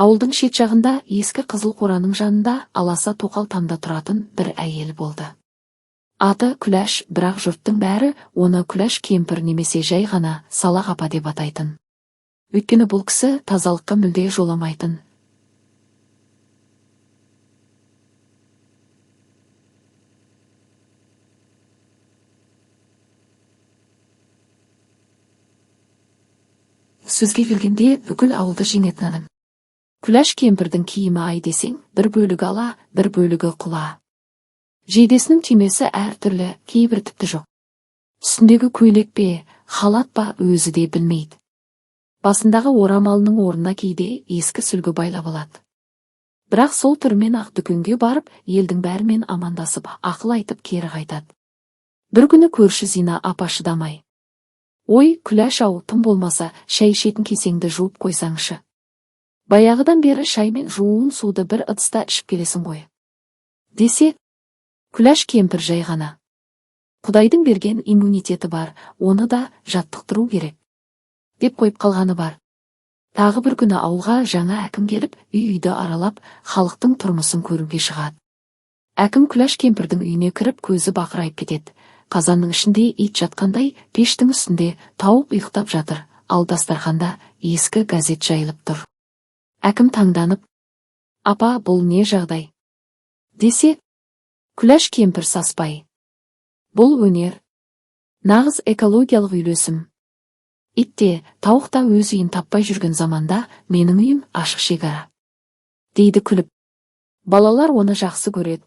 Ауылдың шет жағында ескі қызыл қораның жанында аласа тоқал тамда тұратын бір әйел болды. Аты Күләш, бірақ жұрттың бәрі оны Күләш кемпір немесе жай ғана Салақ апа деп атайтын. Өйткені бұл кісі тазалыққа мүлде жоламайтын. Сөзге келгенде бүкіл ауылды жеңетін адам. Күләш кемпірдің киімі ай десең, бір бөлігі ала, бір бөлігі құла. Жейдесінің түймесі әр түрлі, кейбір тіпті жоқ. Үстіндегі көйлек пе, халат па өзі де білмейді. Басындағы орамалының орнына кейде ескі сүлгі байлап алады. Бірақ сол түрмен ақ дүкенге барып, елдің бәрімен амандасып, ақыл айтып кері қайтады. Бір күні көрші Зина апа шыдамай: «Ой, Күләш-ау, тым болмаса, шай ішетін кесеңді жуып қойсаңшы. Баяғыдан бері шай мен жуын суды бір ыдыста ішіп келесің ғой», десе, Күләш кемпір жай ғана: «Құдайдың берген иммунитеті бар, оны да жаттықтыру керек», деп қойып қалғаны бар. Тағы бір күні ауылға жаңа әкім келіп, үй-үйді аралап, халықтың тұрмысын көруге шығады. Әкім Күләш кемпірдің үйіне кіріп, көзі бақырайып кетеді. Қазанның ішінде ит жатқандай, пештің үстінде тауық ұйықтап жатыр, ал дастарханда ескі газет жайылып тұр. Әкім таңданып: «Апа, бұл не жағдай?» десе, Күләш кемпір саспай: «Бұл өнер. Нағыз экологиялық үйлесім. Итте, тауықта өз үйін таппай жүрген заманда менің үйім ашық шекара», дейді күліп. Балалар оны жақсы көреді.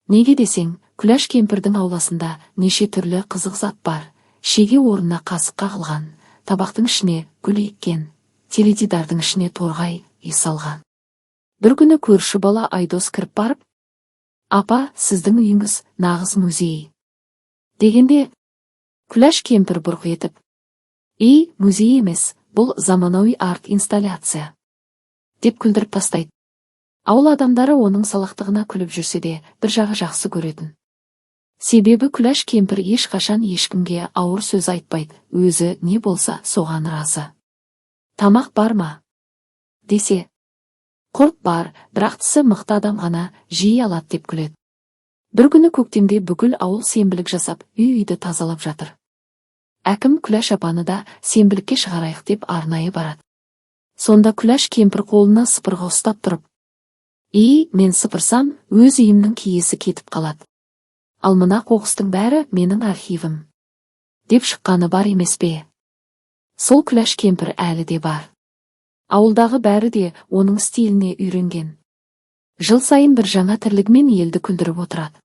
Неге десең, Күләш кемпірдің ауласында неше түрлі қызық зат бар. Шеге орнына қасық қағылған, табақтың ішіне гүл еккен, теледидардың ішіне торғай ис алған. Бір күні көрші бала Айдос кіріп барып: «Апа, сіздің үйіңіз нағыз музей», дегенде, Күләш кемпір бұрқ етіп: «Музей емес, бұл заманауи арт инсталляция», деп күлдіріп тастайды. Ауыл адамдары оның салақтығына күліп жүрсе де, бір жағы жақсы көретін. Себебі Күләш кемпір ешқашан ешкімге ауыр сөз айтпайды, өзі не болса соған разы. «Тамақ бар ма?» десе, «Құрт бар, бірақ тісі мықты адам ғана жиі алады», деп күледі. Бір күні көктемде бүкіл ауыл сенбілік жасап, үй-үйді тазалап жатыр. Әкім Күләш апаны да сенбілікке шығарайық деп арнайы барады. Сонда Күләш кемпір қолына сыпырғы ұстап тұрып: «Мен сыпырсам, өз үйімнің киесі кетіп қалады. Ал мына қоқыстың бәрі менің архивім», деп шыққаны бар емес пе? Сол Күләш кемпір әлі де бар. Ауылдағы бәрі де оның стиліне үйренген. Жыл сайын бір жаңа тірлігімен елді күлдіріп отырады.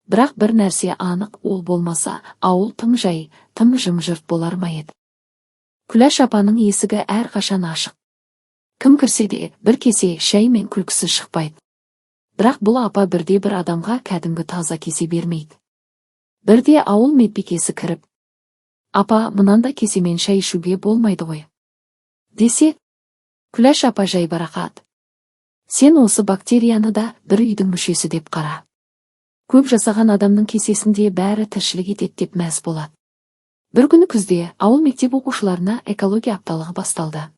Бірақ бір нәрсе анық, ол болмаса, ауыл тым жай, тым жым-жырт болар ма еді. Күләш апаның есігі әр қашан ашық. Кім кірсе де бір кесе шай мен күлкісі шықпайды. Бірақ бұл апа бірде бір адамға кәдімгі таза кесе бермейді. Бірде ауыл медбикесі кіріп: «Апа, мынанда кесемен шай ішуге болмайды ғой», десе, Күләш апа жай барақат: «Сен осы бактерияны да бір үйдің мүшесі деп қара. Көп жасаған адамның кесесінде бәрі тіршілік етеді», деп мәз болады. Бір күні күзде ауыл мектеп оқушыларына экология апталығы басталды.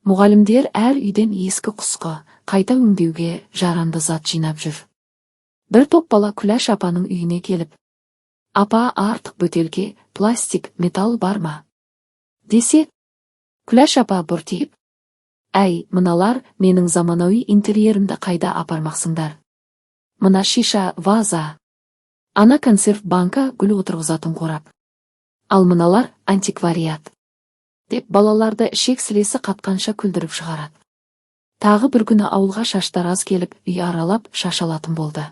Мұғалімдер әр үйден ескі құсқы, қайта өңдеуге жарамды зат жинап жүр. Бір топ бала Күләш апаның үйіне келіп: «Апа, артық бөтелке, пластик, металл бар ма?» десе, Күләш апа бұртиып: «Әй, мыналар менің заманауи интерьерімді қайда апармақсыңдар? Мына шиша ваза, ана консерв банка гүл отырғызатын қорап. Ал мыналар антиквариат», деп балаларды ішек-сілесі қатқанша күлдіріп шығарады. Тағы бір күні ауылға шаштар аз келіп, үй аралап шаш алатын болды.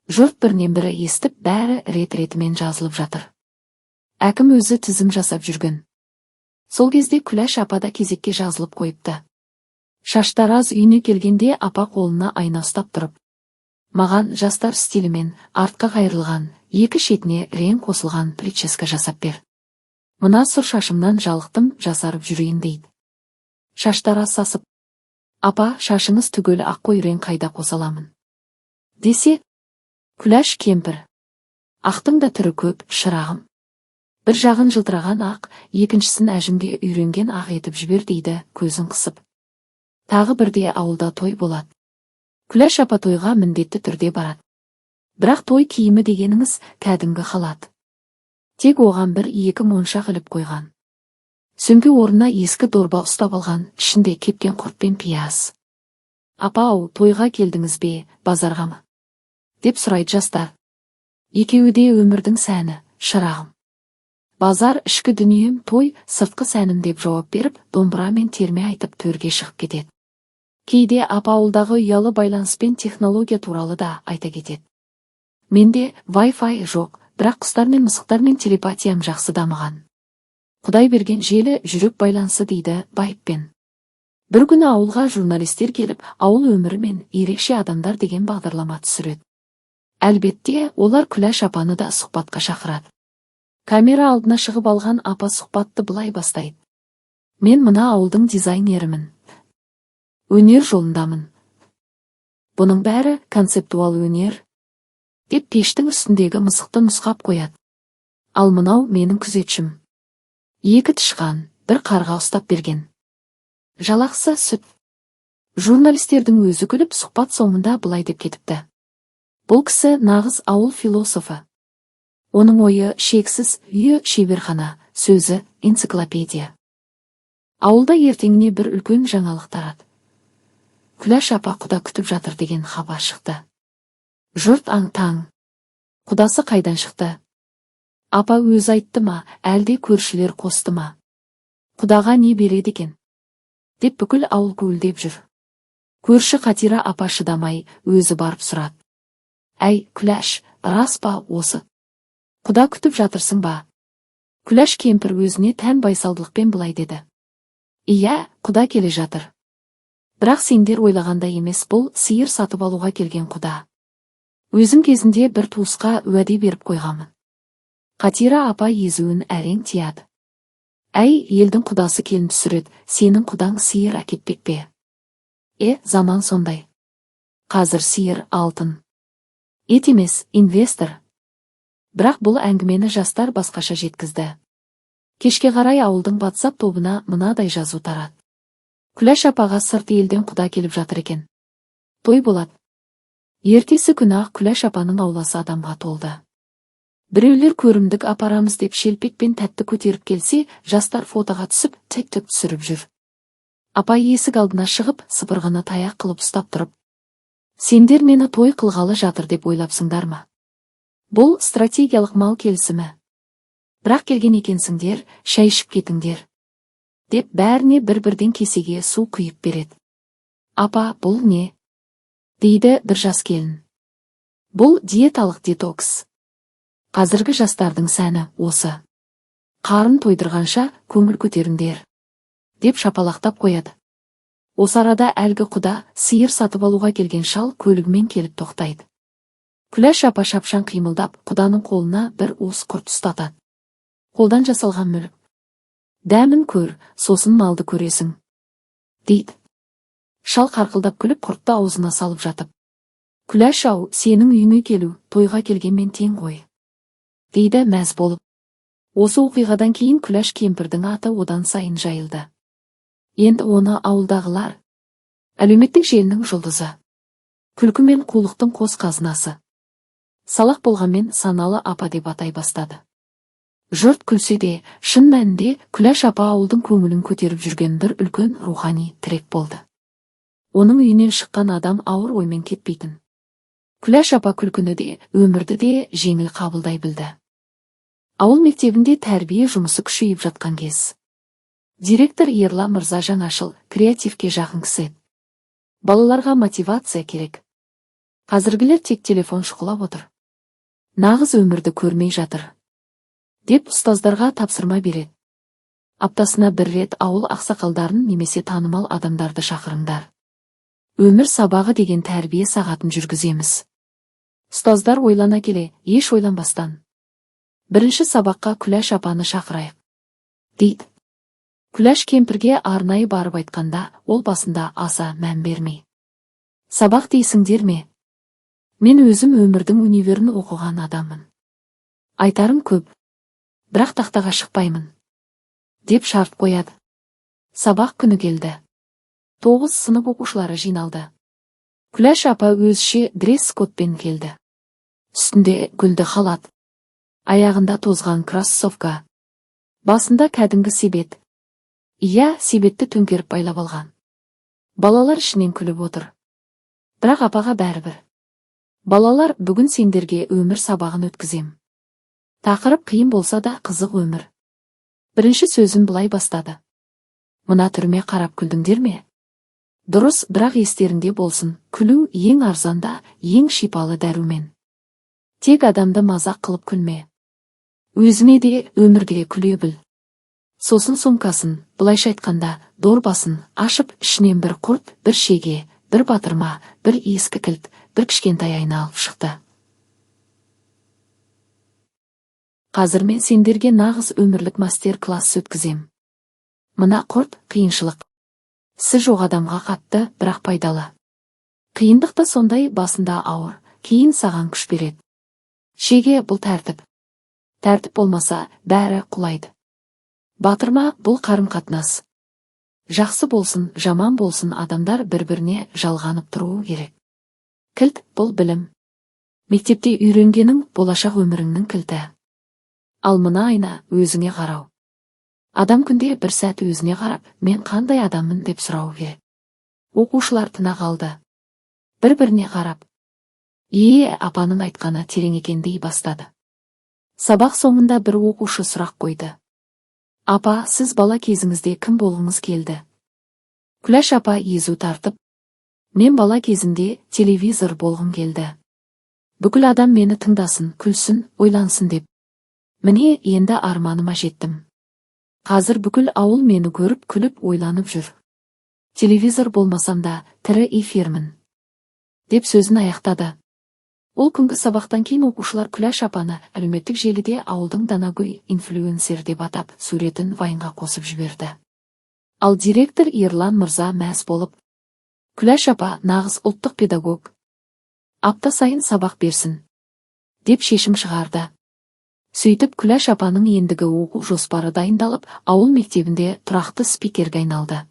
Жұрт бірінен бірі естіп, бәрі рет-ретімен жазылып жатыр. Әкім өзі тізім жасап жүрген. Сол кезде Күләш апа да кезекке жазылып қойыпты. Шаштар аз үйіне келгенде апа қолына айна ұстап тұрып: «Маған жастар стилімен артқа қайырылған, екі шетіне рең қосылған прическа жасап бер. Мына сұр шашымнан жалықтым, жасарып жүрейін», дейді. Шаштар аз сасып: «Апа, шашыңыз түгел ақ қой, рең қайда қосаламын?» десе, Күләш кемпір: «Ақтың да түрі көп, шырағым. Бір жағын жылтыраған ақ, екіншісін әжімге үйренген ақ етіп жібер», дейді көзін қысып. Тағы бірде ауылда той болады. Күләш апа тойға міндетті түрде барады. Бірақ той киімі дегеніңіз кәдімгі халат. Тек оған бір-екі моншақ іліп қойған. Сөмке орнына ескі дорба ұстап алған, ішінде кепкен құрт пен пияз. Апа-ау, тойға келдіңіз бе, базарға ма? Деп сұрайды жастар. Екеуі де өмірдің сәні, шырағым. Базар ішкі дүнием, той сыртқы сәнім деп жауап беріп, домбыра мен терме айтып төрге шығып кетеді. Кейде апа ауылдағы ұялы байланыс пен технология туралы да айта кетеді. Менде Wi-Fi жоқ, бірақ құстар мен мысықтармен телепатиям жақсы дамыған. Құдай берген желі жүрек байланысы дейді байыппен. Бір күні ауылға журналистер келіп, ауыл өмірі мен ерекше адамдар деген бағдарлама түсіреді. Әлбетте, олар Күләш апаны да сұхбатқа шақырады. Камера алдына шығып алған апа сұхбатты былай бастайды. Мен мына ауылдың дизайнерімін. Өнер жолындамын. Бұның бәрі концептуал өнер. Деп пештің үстіндегі мысықты нұсқап қояды. Ал мынау менің күзетшім. 2 тышқан, 1 қарға ұстап берген. Жалақсы сүт. Журналистердің өзі күліп сұхбат соңында былай деп кетіпті. Бұл кісі нағыз ауыл философы. Оның ойы шексіз, үйі шеберхана, сөзі энциклопедия. Ауылда ертеңіне бір үлкен жаңалық тарады. Күләш апа құда күтіп жатыр деген хабар шықты. Жұрт аң-таң. Құдасы қайдан шықты? Апа өзі айтты ма, әлде көршілер қосты ма? Құдаға не береді екен? Деп бүкіл ауыл гуілдеп жүр. Көрші Қатира апа шыдамай, өзі барып сұрады. Әй, Күләш, рас па осы? Құда күтіп жатырсың ба? Күләш кемпір өзіне тән байсалдылықпен былай деді. Иә, құда келе жатыр. Бірақ сендер ойлағанда емес, бұл сиыр сатып алуға келген құда. Өзім кезінде бір туысқа уәде беріп қойғамын. Қатира апа езуін әрең тияды. Әй, елдің құдасы келін түсіреді, сенің құдаң сиыр әкетпек пе? Заман сондай. Қазір сиыр алтын. Ет емес, инвестор. Бірақ бұл әңгімені жастар басқаша жеткізді. Кешке қарай ауылдың WhatsApp тобына мынадай жазу тарады. Күләш апаға сырт елден құда келіп жатыр екен. Той болады. Ертесі күні ақ Күләш апаның ауласы адамға толды. Біреулер көрімдік апарамыз деп шелпек пен тәтті көтеріп келсе, жастар фотоға түсіп, тек-тек түсіріп жүр. Апа есік алдына шығып, сыпырғыны таяқ қылып ұстап тұрып. Сендер мені той қылғалы жатыр деп ойлапсыңдар ма? Бұл стратегиялық мал келісімі. Бірақ келген екенсіңдер, шай ішіп кетіңдер. Деп бәріне бір-бірден кесеге су құйып береді. Апа, бұл не? Дейді бір жас келін. Бұл диеталық детокс. Қазіргі жастардың сәні осы. Қарын тойдырғанша көңіл көтеріңдер. Деп шапалақтап қояды. Осы арада әлгі құда сиыр сатып алуға келген шал көлігімен келіп тоқтайды. Күләш апа шапшаң қимылдап, құданың қолына бір уыс құрт ұстатады. Қолдан жасалған мүлік. Дәмін көр, сосын малды көресің. Дейді. Шал қарқылдап күліп құртты аузына салып жатып. Күләш-ау, сенің үйіңе келу, тойға келгенмен тең ғой. Дейді мәз болып. Осы оқиғадан кейін Күләш кемпірдің аты одан сайын жайылды. Енді оны ауылдағылар әлеуметтік желінің жұлдызы. Күлкі мен қулықтың қос қазынасы. Салақ болғанмен саналы апа деп атай бастады. Жұрт күлсе де, шын мәнінде Күләш апа ауылдың көңілін көтеріп жүрген бір үлкен рухани тірек болды. Оның үйінен шыққан адам ауыр оймен кетпейтін. Күләш апа күлкіні де, өмірді де жеңіл қабылдай білді. Ауыл мектебінде тәрбие жұмысы күшейіп жатқан кез. Директор Ерла мырза жаңашыл, креативке жақын кісі. Балаларға мотивация керек. Қазіргілер тек телефон шұқылап отыр. Нағыз өмірді көрмей жатыр. Деп ұстаздарға тапсырма береді. Аптасына бір рет ауыл ақсақалдарын немесе танымал адамдарды шақырыңдар. Өмір сабағы деген тәрбие сағатын жүргіземіз. Ұстаздар ойлана келе, еш ойланбастан. Бірінші сабаққа Күләш апаны шақырайық. Дейді. Күләш кемпірге арнайы барып айтқанда, ол басында аса мән бермей. Сабақ дейсіңдер ме? Мен өзім өмірдің универін оқыған адаммын. Айтарым көп. Бірақ тақтаға шықпаймын. Деп шарт қояды. Сабақ күні келді. 9 сынып оқушылары жиналды. Күләш апа өзше дресс-кодпен келді. Үстінде гүлді халат, аяғында тозған кроссовка, басында кәдімгі себет. Иә, себетті төңкеріп байлап алған. Балалар ішінен күліп отыр. Бірақ апаға бәрібір. Балалар, бүгін сендерге өмір сабағын өткізем. Тақырып қиын болса да қызық өмір. Бірінші сөзін бұлай бастады. Мына түрме қарап күлдіңдер ме? Дұрыс, бірақ естеріңде болсын, күлу ең арзанда, ең шипалы дәрумен. Тек адамды мазақ қылып күлме. Өзіңе де, өмірге күле біл. Сосын сумкасын, бұлайша айтқанда, дорбасын ашып, ішінен бір құрт, бір шеге, бір батырма, бір ескі кілт, бір кішкентай айна алып шықты. Қазір мен сендерге нағыз өмірлік мастер-класс өткізем. Мына құрт қиыншылық. Сіз жоқ адамға қатты, бірақ пайдалы. Қиындық та сондай, басында ауыр, кейін саған күш береді. Шеге бұл тәртіп. Тәртіп болмаса, бәрі құлайды. Батырма бұл қарым-қатынас. Жақсы болсын, жаман болсын, адамдар бір-біріне жалғанып тұруы керек. Кілт бұл білім. Мектепте үйренгенің болашақ өміріңнің кілті. Ал мына айна өзіңе қарау. Адам күнде бір сәт өзіне қарап, мен қандай адаммын деп сұрау керек. Оқушылар тына қалды. Бір-біріне қарап. Апаның айтқаны терең екен дей бастады. Сабақ соңында бір оқушы сұрақ қойды. Апа, сіз бала кезіңізде кім болғыңыз келді? Күләш апа езу тартып, мен бала кезімде телевизор болғым келді. Бүкіл адам мені тыңдасын, күлсін, ойлансын деп. Міне, енді арманыма жеттім. Қазір бүкіл ауыл мені көріп, күліп, ойланып жүр. Телевизор болмасам да, тірі эфирмін. Деп сөзін аяқтады. Ол күнгі сабақтан кейін оқушылар Күләш апаны әлеуметтік желіде ауылдың данагөй инфлюенсер деп атап, суретін вайнға қосып жіберді. Ал директор Ерлан мырза мәз болып, Күләш апа нағыз ұлттық педагог. Апта сайын сабақ берсін, деп шешім шығарды. Сөйтіп Күләш апаның ендігі оқу жоспары дайындалып, ауыл мектебінде тұрақты спикерге айналды.